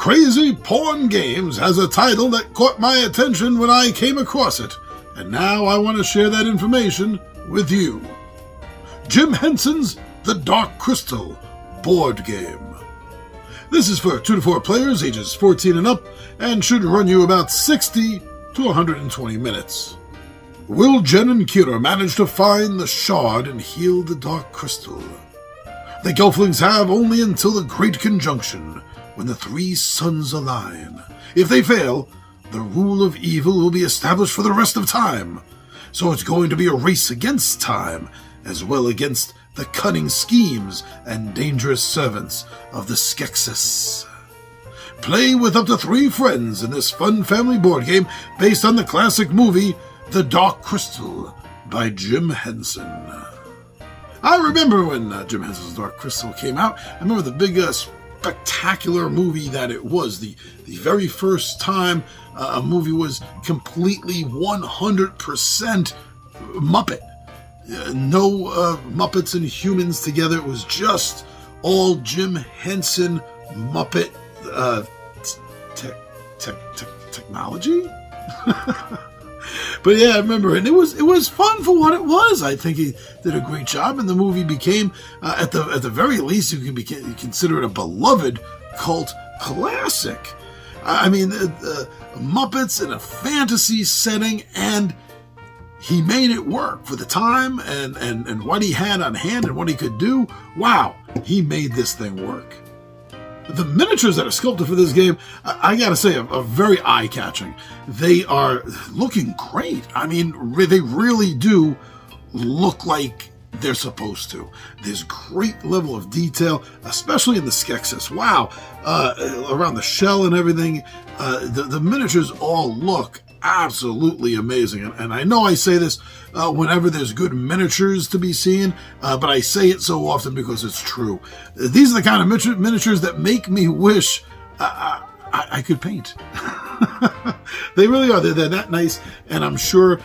Crazy Porn Games has a title that caught my attention when I came across it, and now I want to share that information with you. Jim Henson's The Dark Crystal board game. This is for 2 to 4 players, ages 14 and up, and should run you about 60 to 120 minutes. Will, Jen, and Kira manage to find the shard and heal the Dark Crystal. The Gelflings have only until the Great Conjunction, when the 3 suns align. If they fail, the rule of evil will be established for the rest of time. So it's going to be a race against time, as well against the cunning schemes and dangerous servants of the Skeksis. Play with up to 3 friends in this fun family board game based on the classic movie The Dark Crystal by Jim Henson. I remember when Jim Henson's Dark Crystal came out. I remember the big spectacular movie that it was. The very first time a movie was completely 100% Muppet. No Muppets and humans together. It was all Jim Henson Muppet technology. But yeah, I remember, and it was fun for what it was. I think he did a great job, and the movie became, at the very least, you can consider it a beloved cult classic. I mean, Muppets in a fantasy setting, and he made it work for the time and what he had on hand and what he could do. Wow, he made this thing work. The miniatures that are sculpted for this game, I gotta say, are very eye-catching. They are looking great. I mean, they really do look like they're supposed to. There's great level of detail, especially in the Skeksis. Wow, around the shell and everything, the miniatures all look absolutely amazing. And I know I say this whenever there's good miniatures to be seen, but I say it so often because it's true. These are the kind of miniatures that make me wish I could paint. They really are. They're that nice, and I'm sure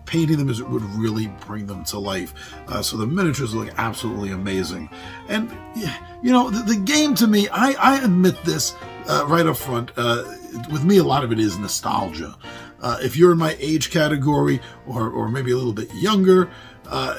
painting them would really bring them to life. So the miniatures look absolutely amazing. And, you know, the game to me, I admit this right up front, with me a lot of it is nostalgia. If you're in my age category or maybe a little bit younger,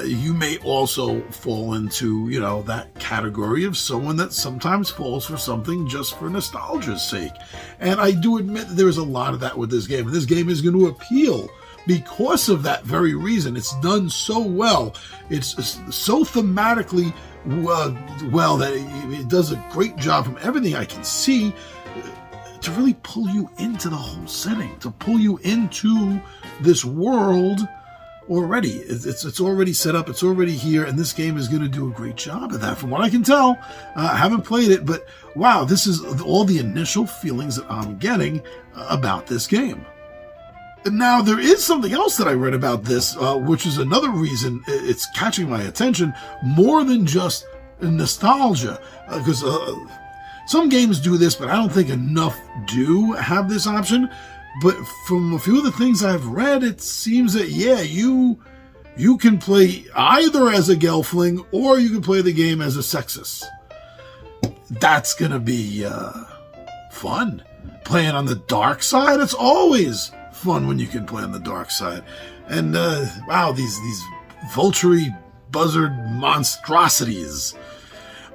you may also fall into, you know, that category of someone that sometimes falls for something just for nostalgia's sake. And I do admit that there is a lot of that with this game. And this game is going to appeal because of that very reason. It's done so well. It's so thematically well that it does a great job from everything I can see to really pull you into the whole setting, to pull you into this world already. It's already set up, it's already here, and this game is going to do a great job of that. From what I can tell, I haven't played it, but wow, this is all the initial feelings that I'm getting about this game. Now, there is something else that I read about this, which is another reason it's catching my attention, more than just nostalgia, because some games do this, but I don't think enough do have this option. But from a few of the things I've read, it seems that, yeah, you can play either as a Gelfling or you can play the game as a Skeksis. That's going to be fun. Playing on the dark side, it's always fun when you can play on the dark side. And, wow, these vulture-y buzzard monstrosities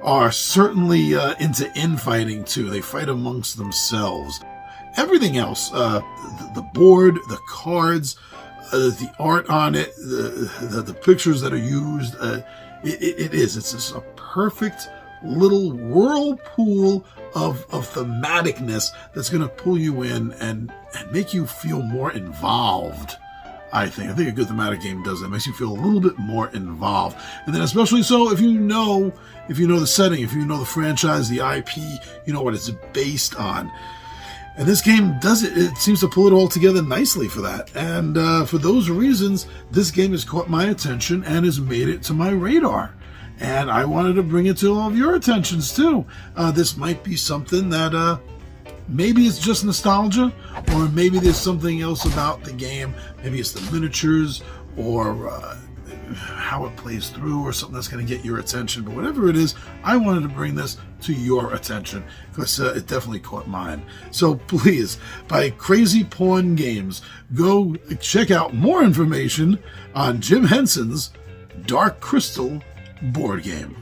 are certainly into infighting too. They fight amongst themselves. Everything else, the board, the cards, the art on it, the pictures that are used, it's just a perfect little whirlpool of thematicness that's going to pull you in and make you feel more involved. I think a good thematic game does that. It makes you feel a little bit more involved. And then especially so if you know the setting, if you know the franchise, the IP, you know what it's based on. And this game does it. It seems to pull it all together nicely for that. And for those reasons, this game has caught my attention and has made it to my radar. And I wanted to bring it to all of your attentions too. This might be something that maybe it's just nostalgia, or maybe there's something else about the game. Maybe it's the miniatures, or how it plays through or something that's going to get your attention. But whatever it is, I wanted to bring this to your attention because it definitely caught mine. So please, by Crazy Pawn Games, go check out more information on Jim Henson's Dark Crystal board game.